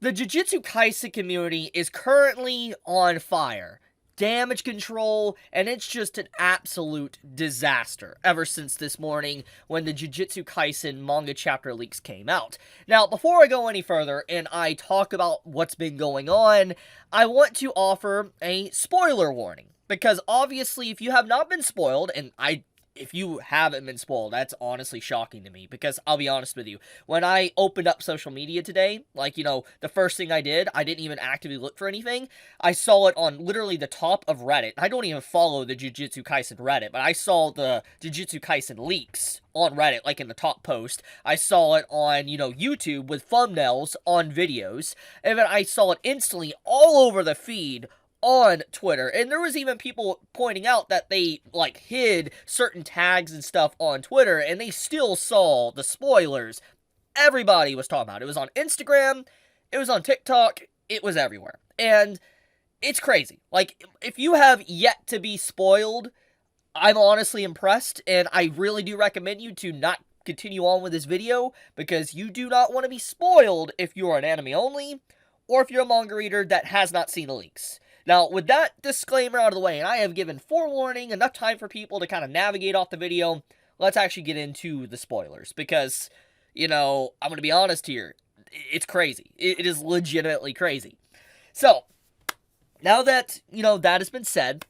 The Jujutsu Kaisen community is currently on fire. Damage control, and it's just an absolute disaster ever since this morning when the Jujutsu Kaisen manga chapter leaks came out. Now, before I go any further and I talk about what's been going on, I want to offer a spoiler warning. Because obviously, if you have not been spoiled, and if you haven't been spoiled, that's honestly shocking to me, because I'll be honest with you, when I opened up social media today, like, the first thing I didn't even actively look for anything, I saw it on literally the top of Reddit. I don't even follow the Jujutsu Kaisen Reddit, but I saw the Jujutsu Kaisen leaks on Reddit, like in the top post. I saw it on, YouTube with thumbnails on videos, and then I saw it instantly all over the feed on Twitter, and there was even people pointing out that they, hid certain tags and stuff on Twitter, and they still saw the spoilers. Everybody was talking about it. It was on Instagram, it was on TikTok, it was everywhere. And it's crazy. If you have yet to be spoiled, I'm honestly impressed, and I really do recommend you to not continue on with this video, because you do not want to be spoiled if you're an anime only, or if you're a manga reader that has not seen the leaks. Now, with that disclaimer out of the way, and I have given forewarning, enough time for people to kind of navigate off the video, let's actually get into the spoilers, because, I'm going to be honest here, it's crazy. It is legitimately crazy. So, now that, that has been said,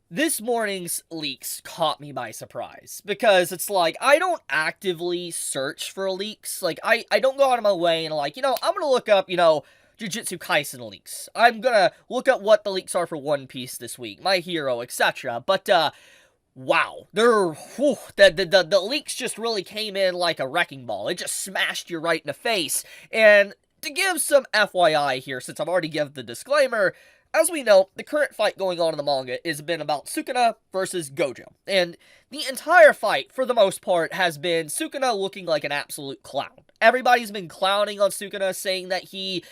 this morning's leaks caught me by surprise, because it's I don't actively search for leaks. I don't go out of my way and I'm going to look up, Jujutsu Kaisen leaks. I'm gonna look at what the leaks are for One Piece this week, My Hero, etc. But, wow. The leaks just really came in like a wrecking ball. It just smashed you right in the face. And to give some FYI here, since I've already given the disclaimer, as we know, the current fight going on in the manga has been about Sukuna versus Gojo. And the entire fight, for the most part, has been Sukuna looking like an absolute clown. Everybody's been clowning on Sukuna, saying that he,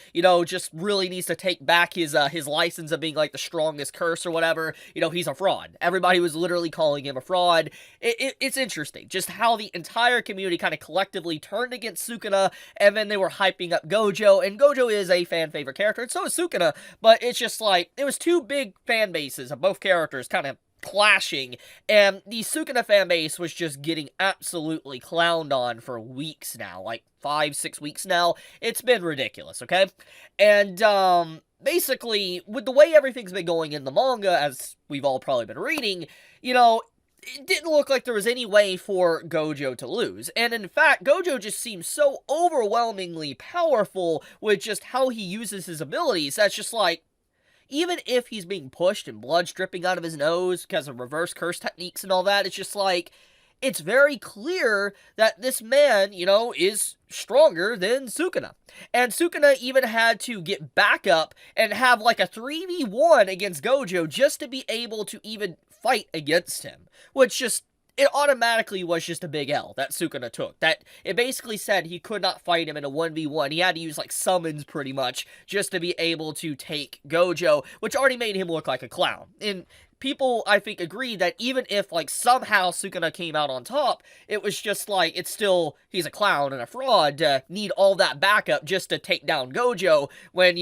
just really needs to take back his license of being, the strongest curse or whatever. He's a fraud. Everybody was literally calling him a fraud. It's interesting, just how the entire community kind of collectively turned against Sukuna, and then they were hyping up Gojo, and Gojo is a fan-favorite character, and so is Sukuna, but it's just it was two big fan bases of both characters kind of clashing, and the Sukuna fan base was just getting absolutely clowned on for weeks now, 5-6 weeks now. It's been ridiculous, okay? And, basically, with the way everything's been going in the manga, as we've all probably been reading, it didn't look like there was any way for Gojo to lose. And in fact, Gojo just seems so overwhelmingly powerful with just how he uses his abilities. That's just even if he's being pushed and blood's dripping out of his nose because of reverse curse techniques and all that, it's just it's very clear that this man, is stronger than Sukuna. And Sukuna even had to get back up and have a 3v1 against Gojo just to be able to even fight against him. Which just, it automatically was just a big L that Sukuna took. That it basically said he could not fight him in a 1v1. He had to use summons pretty much just to be able to take Gojo, which already made him look like a clown. And people, I think, agree that even if somehow Sukuna came out on top, it was just it's still, he's a clown and a fraud to need all that backup just to take down Gojo when,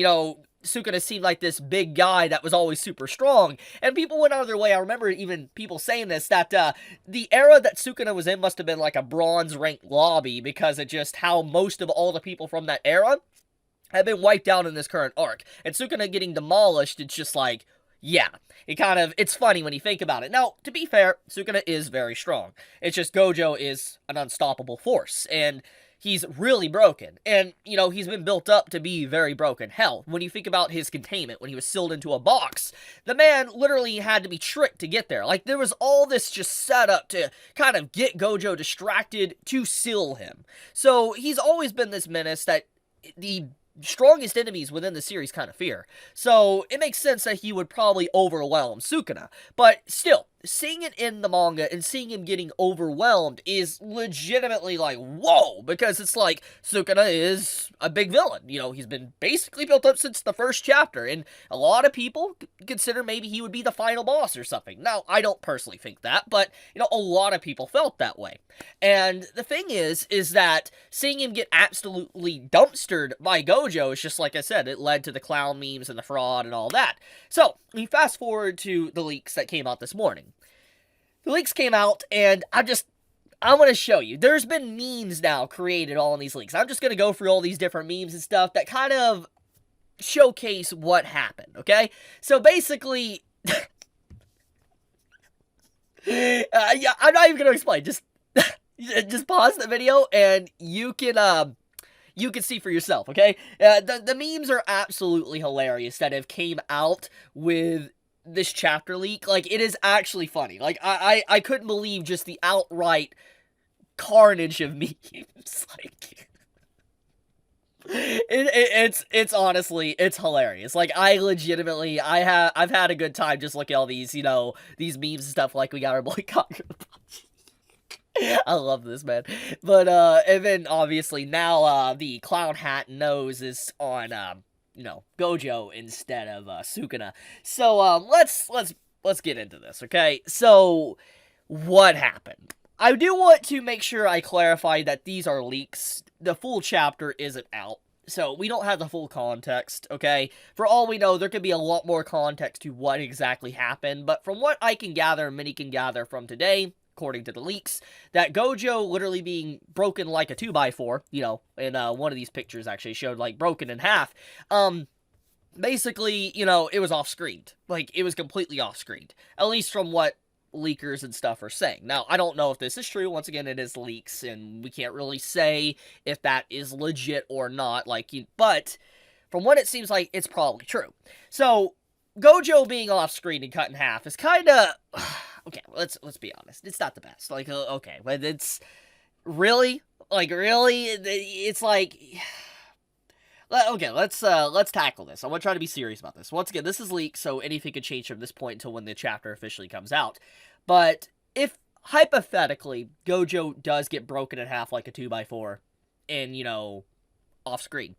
Sukuna seemed like this big guy that was always super strong, and people went out of their way. I remember even people saying this, that the era that Sukuna was in must have been a bronze ranked lobby, because of just how most of all the people from that era have been wiped out in this current arc, and Sukuna getting demolished, it's just yeah, it's funny when you think about it. Now, to be fair, Sukuna is very strong. It's just Gojo is an unstoppable force, and he's really broken. And, he's been built up to be very broken. Hell, when you think about his containment, when he was sealed into a box, the man literally had to be tricked to get there. There was all this just set up to kind of get Gojo distracted to seal him. So, he's always been this menace that the strongest enemies within the series kind of fear. So, it makes sense that he would probably overwhelm Sukuna. But still, seeing it in the manga and seeing him getting overwhelmed is legitimately like, whoa, because it's like, Sukuna is a big villain. You know, he's been basically built up since the first chapter, and a lot of people consider maybe he would be the final boss or something. Now, I don't personally think that, but, you know, a lot of people felt that way. And the thing is that seeing him get absolutely dumpstered by Gojo is just, like I said, it led to the clown memes and the fraud and all that. So, we fast forward to the leaks that came out this morning. The leaks came out, and I'm going to show you. There's been memes now created all in these leaks. I'm just going to go through all these different memes and stuff that kind of showcase what happened, okay? So basically, yeah, I'm not even going to explain. Just pause the video, and you can see for yourself, okay? The memes are absolutely hilarious that have came out with this chapter leak. Like, it is actually funny. Like, I couldn't believe just the outright carnage of memes. Like, it's honestly, it's hilarious. Like, I legitimately, I've had a good time just looking at all these, you know, these memes and stuff. Like, we got our boy Cocker. I love this, man. But, and then, obviously, now, the clown hat nose is on, you know, Gojo instead of, Sukuna. So, let's get into this, okay? So, what happened? I do want to make sure I clarify that these are leaks. The full chapter isn't out, so we don't have the full context, okay? For all we know, there could be a lot more context to what exactly happened, but from what I can gather, many can gather from today, according to the leaks, that Gojo literally being broken like a 2x4, you know, and one of these pictures actually showed, like, broken in half, basically, you know, it was off-screened. Like, it was completely off-screened, at least from what leakers and stuff are saying. Now, I don't know if this is true. Once again, it is leaks, and we can't really say if that is legit or not, like, but from what it seems like, it's probably true. So, Gojo being off-screen and cut in half is kind of... Okay, let's be honest. It's not the best. Like, okay, but it's... Really? Like, really? It's like... Okay, let's tackle this. I want to try to be serious about this. Once again, this is leaked, so anything could change from this point until when the chapter officially comes out. But if, hypothetically, Gojo does get broken in half like a 2x4 and, you know, off-screen,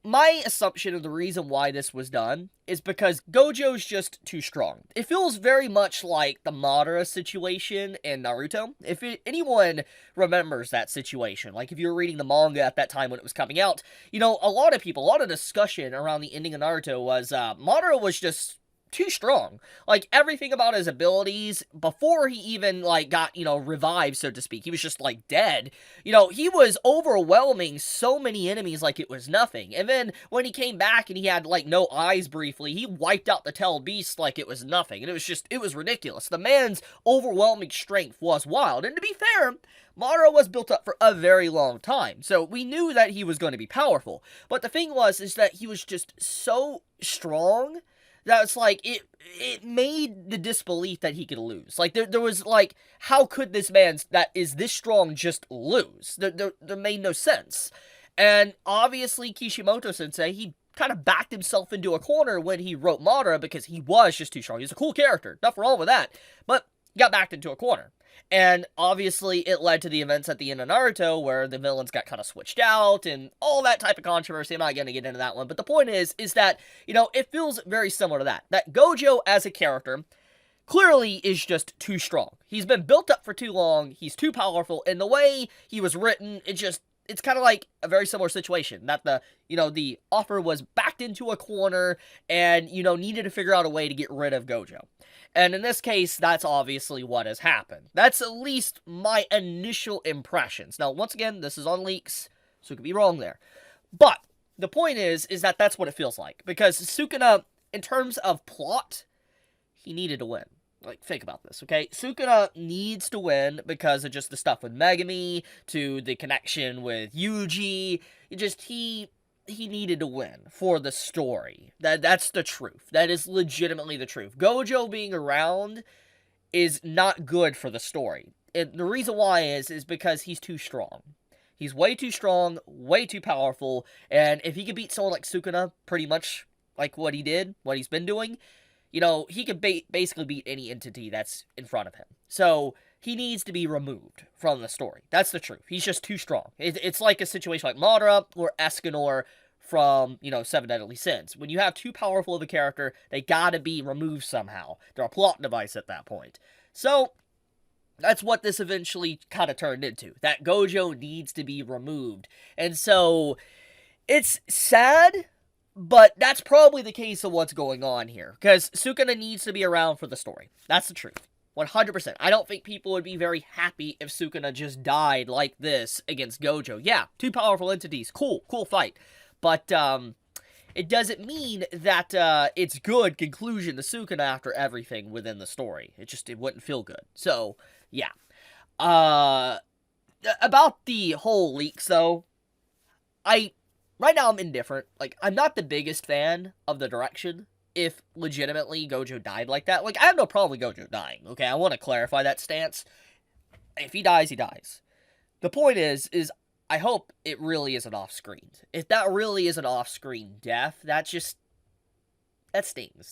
my assumption of the reason why this was done is because Gojo's just too strong. It feels very much like the Madara situation in Naruto. If anyone remembers that situation, like if you were reading the manga at that time when it was coming out, you know, a lot of discussion around the ending of Naruto was Madara was just too strong. Like, everything about his abilities, before he even, like, got, you know, revived, so to speak, he was just, like, dead. You know, he was overwhelming so many enemies like it was nothing. And then, when he came back and he had, like, no eyes briefly, he wiped out the Tell Beast like it was nothing. And it was ridiculous. The man's overwhelming strength was wild. And to be fair, Madara was built up for a very long time, so we knew that he was going to be powerful. But the thing is that he was just so strong that it's like, it made the disbelief that he could lose. Like, there was, like, how could this man that is this strong just lose? There made no sense. And obviously, Kishimoto-sensei, he kind of backed himself into a corner when he wrote Madara because he was just too strong. He's a cool character, nothing wrong with that. But he got backed into a corner. And obviously, it led to the events at the end of Naruto where the villains got kind of switched out and all that type of controversy. I'm not going to get into that one. But the point is that, you know, it feels very similar to that. That Gojo as a character clearly is just too strong. He's been built up for too long. He's too powerful. And the way he was written, it's kind of like a very similar situation. That the offer was backed into a corner and, you know, needed to figure out a way to get rid of Gojo. And in this case, that's obviously what has happened. That's at least my initial impressions. Now, once again, this is on leaks, so it could be wrong there. But the point is that that's what it feels like. Because Sukuna, in terms of plot, he needed to win. Like, think about this, okay? Sukuna needs to win because of just the stuff with Megami, to the connection with Yuji. He needed to win for the story. That's the truth. That is legitimately the truth. Gojo being around is not good for the story. And the reason why is because he's too strong. He's way too strong, way too powerful, and if he could beat someone like Sukuna, pretty much like what he's been doing, you know, he can basically beat any entity that's in front of him. So he needs to be removed from the story. That's the truth. He's just too strong. It's like a situation like Madara or Escanor from, you know, Seven Deadly Sins. When you have too powerful of a character, they gotta be removed somehow. They're a plot device at that point. So that's what this eventually kind of turned into. That Gojo needs to be removed. And so it's sad, but that's probably the case of what's going on here. Because Sukuna needs to be around for the story. That's the truth. 100%. I don't think people would be very happy if Sukuna just died like this against Gojo. Yeah, two powerful entities. Cool fight. But, it doesn't mean that, it's good conclusion to Sukuna after everything within the story. It wouldn't feel good. So, yeah. About the whole leaks, though, right now I'm indifferent. Like, I'm not the biggest fan of the direction if legitimately Gojo died like that. Like, I have no problem with Gojo dying, okay? I want to clarify that stance. If he dies, he dies. The point is I hope it really isn't off-screen. If that really is an off-screen death, that stings.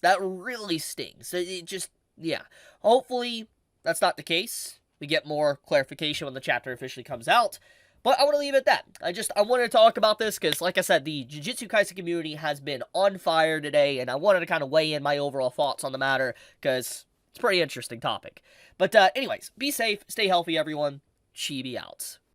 That really stings. It just, yeah. Hopefully, that's not the case. We get more clarification when the chapter officially comes out. But I want to leave it at that. I wanted to talk about this because, like I said, the Jujutsu Kaisen community has been on fire today, and I wanted to kind of weigh in my overall thoughts on the matter because it's a pretty interesting topic. But anyways, be safe, stay healthy, everyone. Chibi out.